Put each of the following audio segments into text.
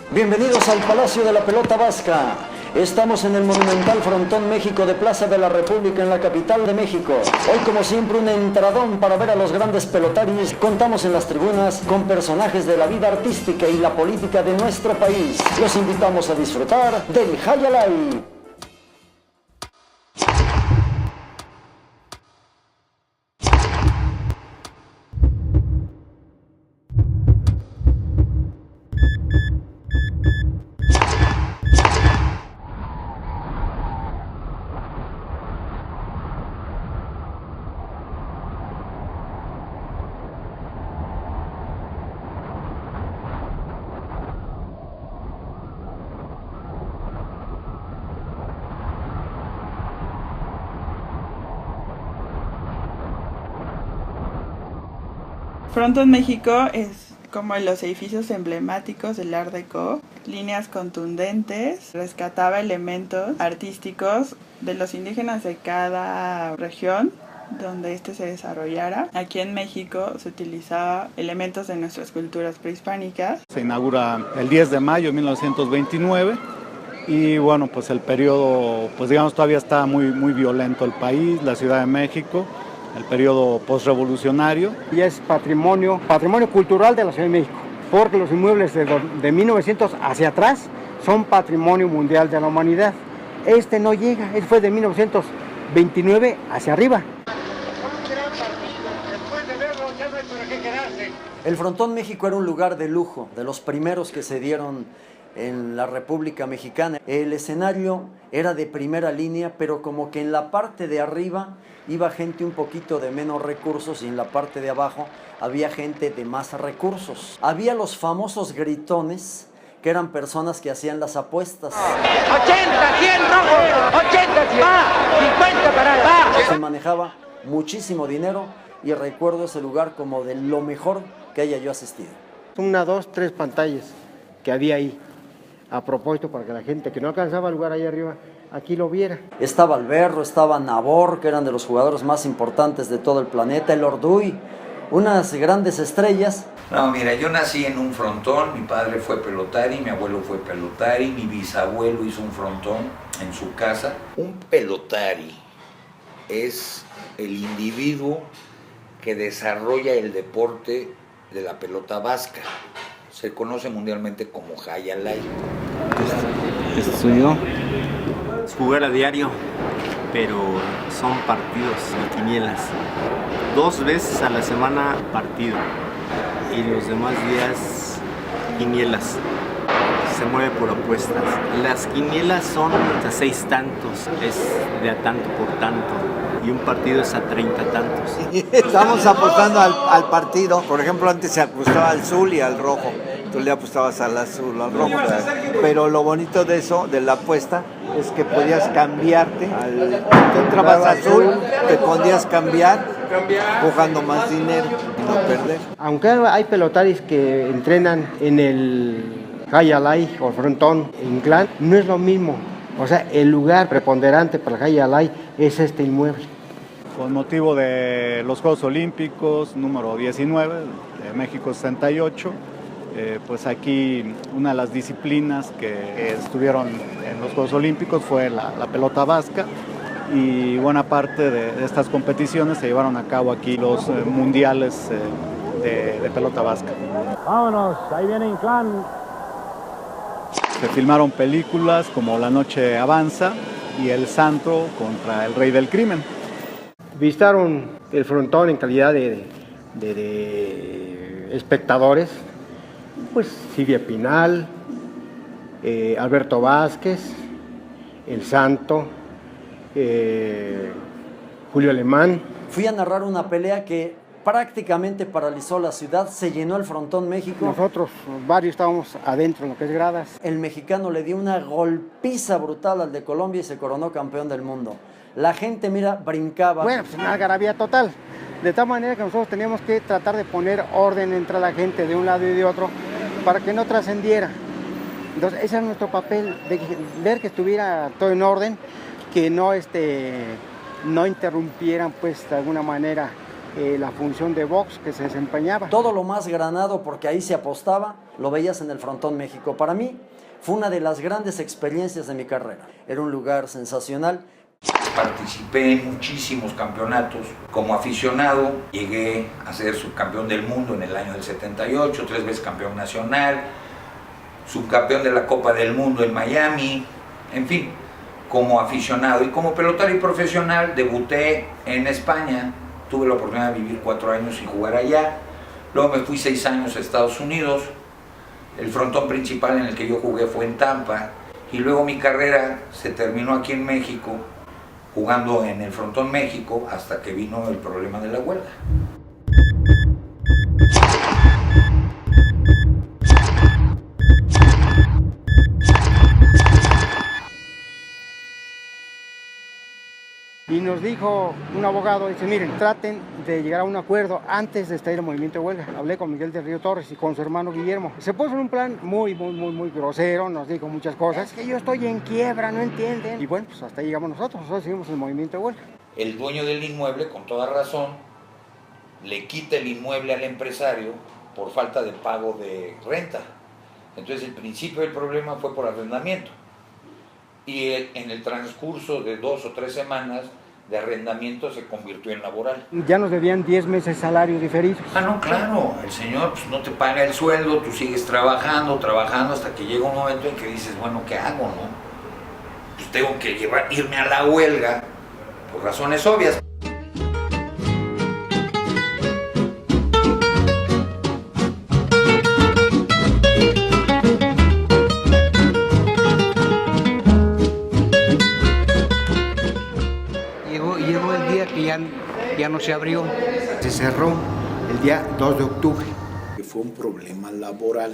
Bienvenidos al Palacio de la Pelota Vasca. Estamos en el monumental Frontón México de Plaza de la República en la capital de México. Hoy, como siempre, un entradón para ver a los grandes pelotaris. Contamos en las tribunas con personajes de la vida artística y la política de nuestro país. Los invitamos a disfrutar del Hayalay. Frontón México es como los edificios emblemáticos del Art Deco, líneas contundentes, rescataba elementos artísticos de los indígenas de cada región donde se desarrollara. Aquí en México se utilizaba elementos de nuestras culturas prehispánicas. Se inaugura el 10 de mayo de 1929 y bueno, pues el periodo, pues digamos, todavía está muy violento el país, la Ciudad de México. El periodo postrevolucionario. Y es patrimonio cultural de la Ciudad de México, porque los inmuebles de 1900 hacia atrás son patrimonio mundial de la humanidad. Este no llega, fue de 1929 hacia arriba. El Frontón México era un lugar de lujo, de los primeros que se dieron en la República Mexicana. El escenario era de primera línea, pero como que en la parte de arriba iba gente un poquito de menos recursos y en la parte de abajo había gente de más recursos. Había los famosos gritones, que eran personas que hacían las apuestas. 80, 100 rojos, 80, 100, 50 para Se manejaba muchísimo dinero y recuerdo ese lugar como de lo mejor que haya yo asistido. 1, 2, 3 pantallas que había ahí, a propósito para que la gente que no alcanzaba lugar ahí arriba, aquí lo viera. Estaba Alberro, estaba Nabor, que eran de los jugadores más importantes de todo el planeta, el Orduy, unas grandes estrellas. No, mira, yo nací en un frontón, mi padre fue pelotari, mi abuelo fue pelotari, mi bisabuelo hizo un frontón en su casa. Un pelotari es el individuo que desarrolla el deporte de la pelota vasca. Se conoce mundialmente como Hayalay. Este soy yo. Es jugar a diario, pero son partidos y quinielas. 2 veces a la semana partido y los demás días quinielas. Se mueve por apuestas. Las quinielas son a 6 tantos, es de a tanto por tanto. Y un partido es a 30 tantos. Estamos apostando al partido. Por ejemplo, antes se apostaba al azul y al rojo. Tú le apostabas al azul, al rojo. Pero lo bonito de eso, de la apuesta, es que podías cambiarte. Tú entrabas azul, te podías cambiar jugando más dinero y no perder. Aunque hay pelotaris que entrenan en el Hayalay o Frontón Inclán, no es lo mismo. O sea, el lugar preponderante para el Hayalay es este inmueble. Con motivo de los Juegos Olímpicos número 19 de México 68, pues aquí una de las disciplinas que estuvieron en los Juegos Olímpicos fue la pelota vasca, y buena parte de estas competiciones se llevaron a cabo aquí, los mundiales de pelota vasca. Vámonos, ahí viene Inclán. Se filmaron películas como La Noche Avanza y El Santo contra el Rey del Crimen. Visitaron el Frontón en calidad de espectadores, pues Silvia Pinal, Alberto Vázquez, El Santo, Julio Alemán. Fui a narrar una pelea que prácticamente paralizó la ciudad, se llenó el Frontón México. Nosotros, varios, estábamos adentro en lo que es gradas. El mexicano le dio una golpiza brutal al de Colombia y se coronó campeón del mundo. La gente, mira, brincaba. Bueno, pues una algarabía total. De tal manera que nosotros teníamos que tratar de poner orden entre la gente de un lado y de otro para que no trascendiera. Entonces, ese era nuestro papel, de ver que estuviera todo en orden, que no interrumpieran, pues, de alguna manera la función de box que se desempeñaba. Todo lo más granado, porque ahí se apostaba, lo veías en el Frontón México. Para mí fue una de las grandes experiencias de mi carrera. Era un lugar sensacional. Participé en muchísimos campeonatos. Como aficionado llegué a ser subcampeón del mundo en el año del 78, 3 veces campeón nacional, subcampeón de la Copa del Mundo en Miami, en fin, como aficionado. Y como pelotario profesional debuté en España. Tuve la oportunidad de vivir 4 años y jugar allá. Luego me fui 6 años a Estados Unidos. El frontón principal en el que yo jugué fue en Tampa. Y luego mi carrera se terminó aquí en México, jugando en el Frontón México, hasta que vino el problema de la huelga. Y nos dijo un abogado, dice, miren, traten de llegar a un acuerdo antes de estallar el movimiento de huelga. Hablé con Miguel del Río Torres y con su hermano Guillermo. Se puso en un plan muy grosero, nos dijo muchas cosas. Es que yo estoy en quiebra, no entienden. Y bueno, pues hasta ahí llegamos nosotros seguimos el movimiento de huelga. El dueño del inmueble, con toda razón, le quita el inmueble al empresario por falta de pago de renta. Entonces el principio del problema fue por arrendamiento. Y en el transcurso de 2 o 3 semanas de arrendamiento se convirtió en laboral. Ya nos debían 10 meses salarios diferidos. Ah, no, claro, el señor pues, no te paga el sueldo, tú sigues trabajando hasta que llega un momento en que dices, bueno, ¿qué hago, no? Pues tengo que irme a la huelga por razones obvias. Llegó el día que ya no se abrió, se cerró el día 2 de octubre. Fue un problema laboral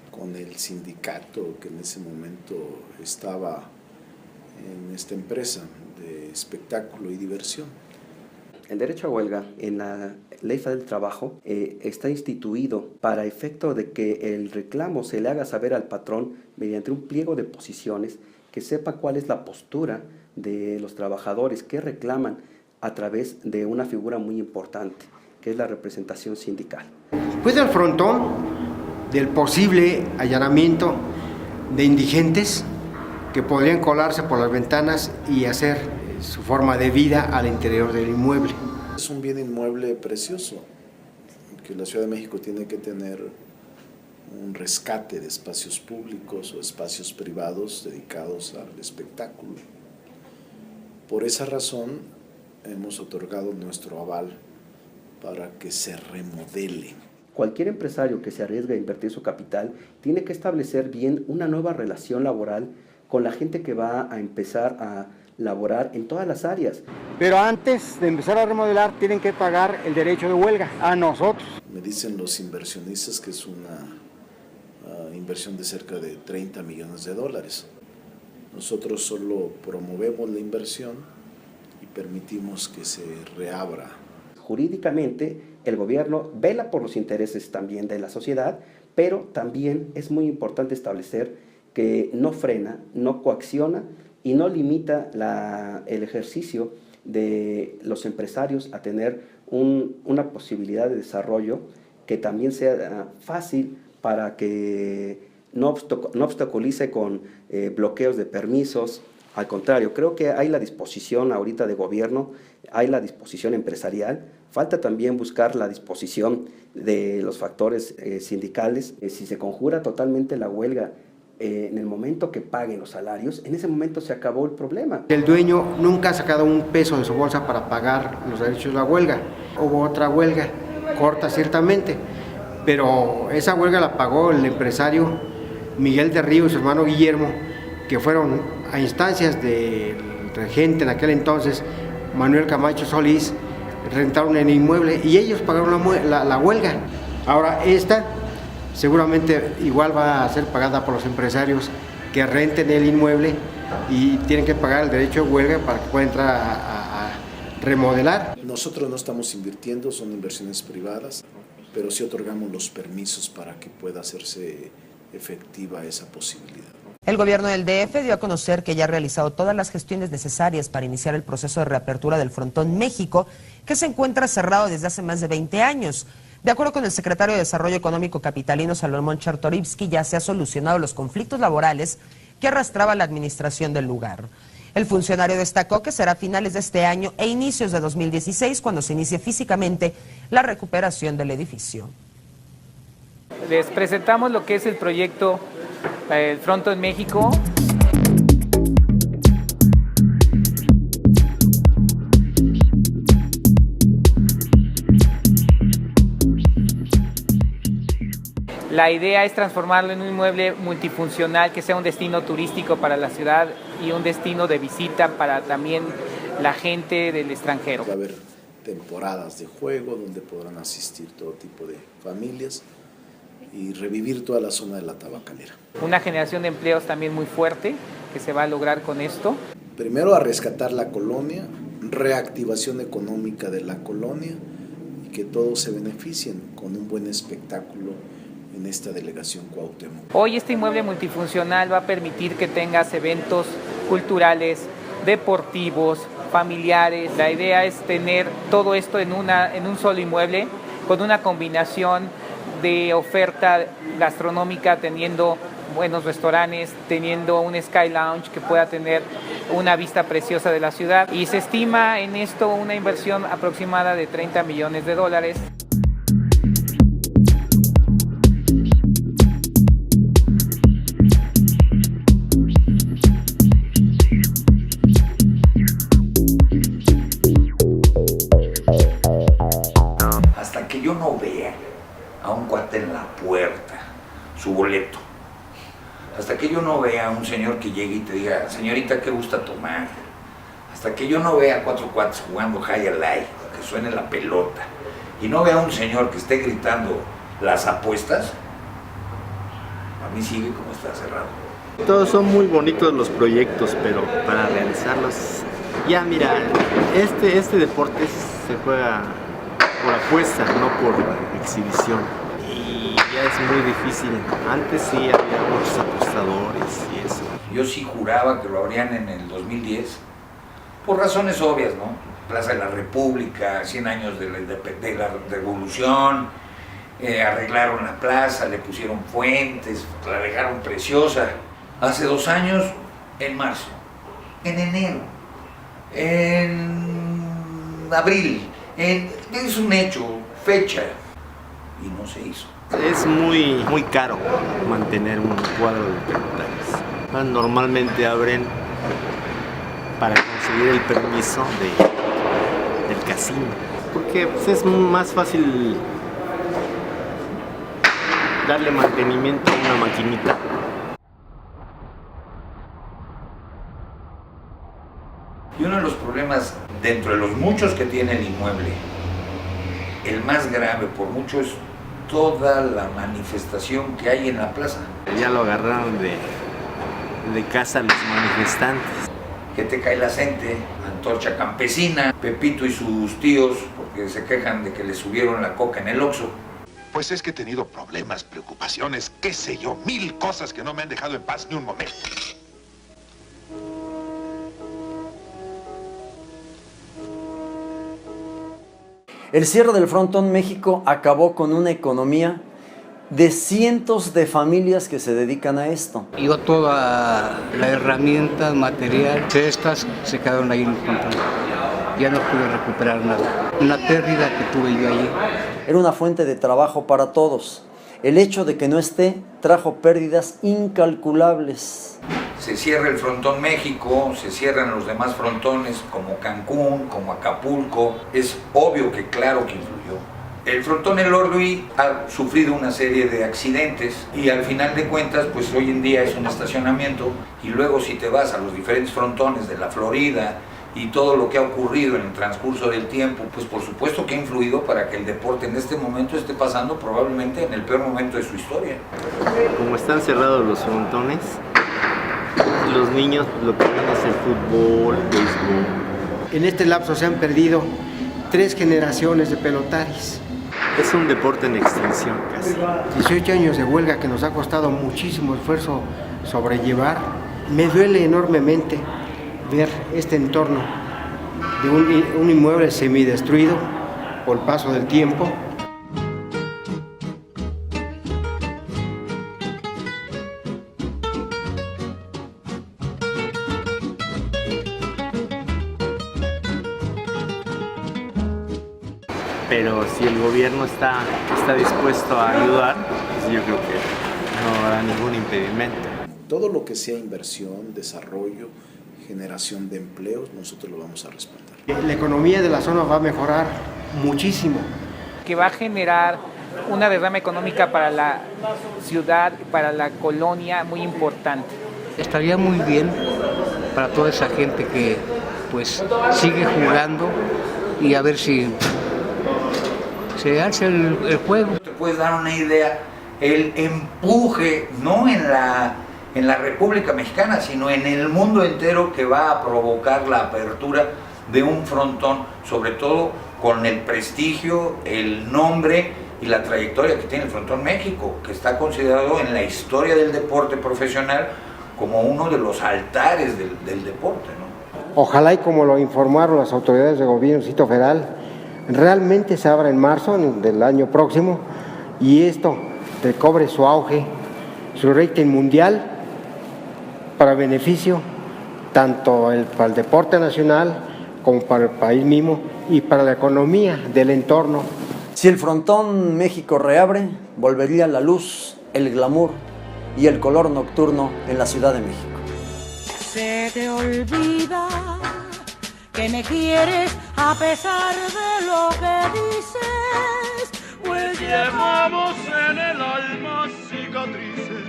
con el sindicato que en ese momento estaba en esta empresa de espectáculo y diversión. El derecho a huelga en la Ley Federal del Trabajo está instituido para efecto de que el reclamo se le haga saber al patrón mediante un pliego de posiciones, que sepa cuál es la postura de los trabajadores que reclaman a través de una figura muy importante, que es la representación sindical. Pues del frontón, del posible allanamiento de indigentes que podrían colarse por las ventanas y hacer su forma de vida al interior del inmueble. Es un bien inmueble precioso, que la Ciudad de México tiene que tener un rescate de espacios públicos o espacios privados dedicados al espectáculo. Por esa razón hemos otorgado nuestro aval para que se remodele. Cualquier empresario que se arriesgue a invertir su capital tiene que establecer bien una nueva relación laboral con la gente que va a empezar a laborar en todas las áreas. Pero antes de empezar a remodelar tienen que pagar el derecho de huelga a nosotros. Me dicen los inversionistas que es una inversión de cerca de $30 millones. Nosotros solo promovemos la inversión y permitimos que se reabra. Jurídicamente, el gobierno vela por los intereses también de la sociedad, pero también es muy importante establecer que no frena, no coacciona y no limita el ejercicio de los empresarios a tener una posibilidad de desarrollo que también sea fácil para que no obstaculice con bloqueos de permisos. Al contrario, creo que hay la disposición ahorita de gobierno, hay la disposición empresarial, falta también buscar la disposición de los factores sindicales. Si se conjura totalmente la huelga en el momento que paguen los salarios, en ese momento se acabó el problema. El dueño nunca ha sacado un peso de su bolsa para pagar los derechos de la huelga. Hubo otra huelga, corta ciertamente, pero esa huelga la pagó el empresario Miguel del Río y su hermano Guillermo, que fueron a instancias del regente en aquel entonces, Manuel Camacho Solís, rentaron el inmueble y ellos pagaron la huelga. Ahora esta seguramente igual va a ser pagada por los empresarios que renten el inmueble y tienen que pagar el derecho de huelga para que puedan entrar a remodelar. Nosotros no estamos invirtiendo, son inversiones privadas, pero sí otorgamos los permisos para que pueda hacerse efectiva esa posibilidad. El gobierno del DF dio a conocer que ya ha realizado todas las gestiones necesarias para iniciar el proceso de reapertura del Frontón México, que se encuentra cerrado desde hace más de 20 años. De acuerdo con el secretario de Desarrollo Económico capitalino Salomón Chertorivsky, ya se han solucionado los conflictos laborales que arrastraba la administración del lugar. El funcionario destacó que será a finales de este año e inicios de 2016 cuando se inicie físicamente la recuperación del edificio. Les presentamos lo que es el proyecto el Frontón México. La idea es transformarlo en un inmueble multifuncional que sea un destino turístico para la ciudad y un destino de visita para también la gente del extranjero. Va a haber temporadas de juego donde podrán asistir todo tipo de familias y revivir toda la zona de la Tabacalera. Una generación de empleos también muy fuerte que se va a lograr con esto. Primero a rescatar la colonia, reactivación económica de la colonia y que todos se beneficien con un buen espectáculo en esta delegación Cuauhtémoc. Hoy este inmueble multifuncional va a permitir que tengas eventos culturales, deportivos, familiares. La idea es tener todo esto en un solo inmueble con una combinación de oferta gastronómica, teniendo buenos restaurantes, teniendo un Sky Lounge que pueda tener una vista preciosa de la ciudad, y se estima en esto una inversión aproximada de $30 millones. Hasta que yo no vea a un cuate en la puerta su boleto, hasta que yo no vea a un señor que llegue y te diga, señorita, ¿qué gusta tomar? Hasta que yo no vea a 4 cuates jugando high alive, que suene la pelota, y no vea a un señor que esté gritando las apuestas, a mí sigue como está cerrado. Todos son muy bonitos los proyectos, pero para realizarlos, ya mira, este deporte se juega por apuesta, no por exhibición. Y ya es muy difícil. Antes sí había muchos apostadores y eso. Yo sí juraba que lo abrían en el 2010, por razones obvias, ¿no? Plaza de la República, 100 años de la Revolución, arreglaron la plaza, le pusieron fuentes, la dejaron preciosa. Hace 2 años, en marzo, en enero, en abril, es un hecho, fecha, y no se hizo. Es muy caro mantener un cuadro de pelotarios. Normalmente abren para conseguir el permiso del casino, porque pues, es más fácil darle mantenimiento a una maquinita. Y uno de los problemas, dentro de los muchos que tiene el inmueble, el más grave por mucho es toda la manifestación que hay en la plaza. Ya lo agarraron de casa los manifestantes. Que te cae la gente, Antorcha Campesina, Pepito y sus tíos, porque se quejan de que le subieron la coca en el Oxxo. Pues es que he tenido problemas, preocupaciones, qué sé yo, 1000 cosas que no me han dejado en paz ni un momento. El cierre del Frontón México acabó con una economía de cientos de familias que se dedican a esto. Yo toda la herramienta, material, cestas se quedaron ahí en el Frontón. Ya no pude recuperar nada. Una pérdida que tuve yo allí. Era una fuente de trabajo para todos. El hecho de que no esté trajo pérdidas incalculables. Se cierra el Frontón México, se cierran los demás frontones como Cancún, como Acapulco. Es obvio que claro que influyó. El Frontón Elorduy ha sufrido una serie de accidentes y al final de cuentas, pues hoy en día es un estacionamiento, y luego si te vas a los diferentes frontones de la Florida y todo lo que ha ocurrido en el transcurso del tiempo, pues por supuesto que ha influido para que el deporte en este momento esté pasando probablemente en el peor momento de su historia. Como están cerrados los frontones, los niños lo que ven es el fútbol, el béisbol. En este lapso se han perdido 3 generaciones de pelotaris. Es un deporte en extinción casi. 18 años de huelga que nos ha costado muchísimo esfuerzo sobrellevar. Me duele enormemente ver este entorno de un inmueble semidestruido por el paso del tiempo. Pero si el gobierno está dispuesto a ayudar, pues yo creo que no habrá ningún impedimento. Todo lo que sea inversión, desarrollo, generación de empleos, nosotros lo vamos a respaldar. La economía de la zona va a mejorar muchísimo. Que va a generar una derrama económica para la ciudad, para la colonia, muy importante. Estaría muy bien para toda esa gente que pues sigue jugando y a ver si se hace el juego. Te puedes dar una idea, el empuje, no en la República Mexicana, sino en el mundo entero, que va a provocar la apertura de un frontón, sobre todo con el prestigio, el nombre y la trayectoria que tiene el Frontón México, que está considerado en la historia del deporte profesional como uno de los altares del deporte, ¿no? Ojalá, y como lo informaron las autoridades de gobierno federal, realmente se abra en marzo del año próximo y esto recobre su auge, su rating mundial, para beneficio tanto para el deporte nacional como para el país mismo y para la economía del entorno. Si el Frontón México reabre, volvería la luz, el glamour y el color nocturno en la Ciudad de México. Se te olvida que me quieres a pesar de lo que dices, pues llevamos en el alma cicatrices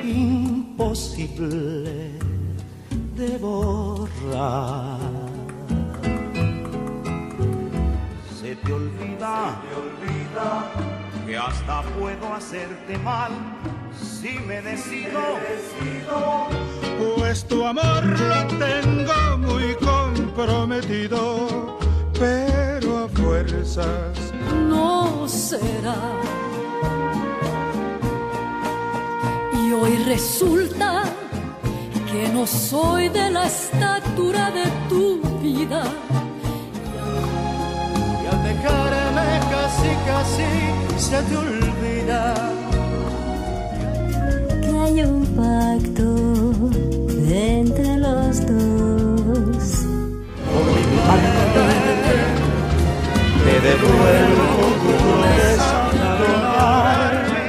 imposible de borrar. Se te olvida que hasta puedo hacerte mal si me decido, pues tu amor lo tengo muy comprometido, pero a fuerzas no será. Y hoy resulta que no soy de la estatura de tu vida, y al dejarme casi se te olvida que hay un pacto entre los dos. Por mi parte te devuelvo tu desamorarme,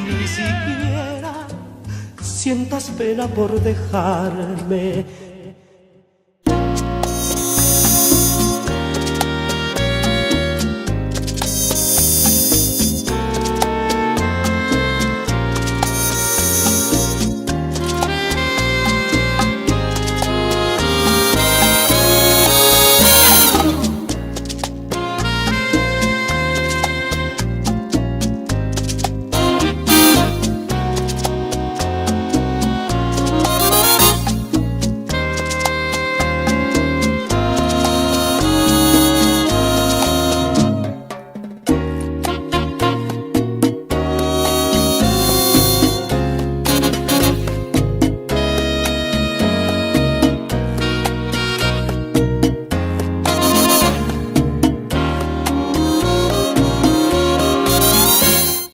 ni siquiera sientas pena por dejarme.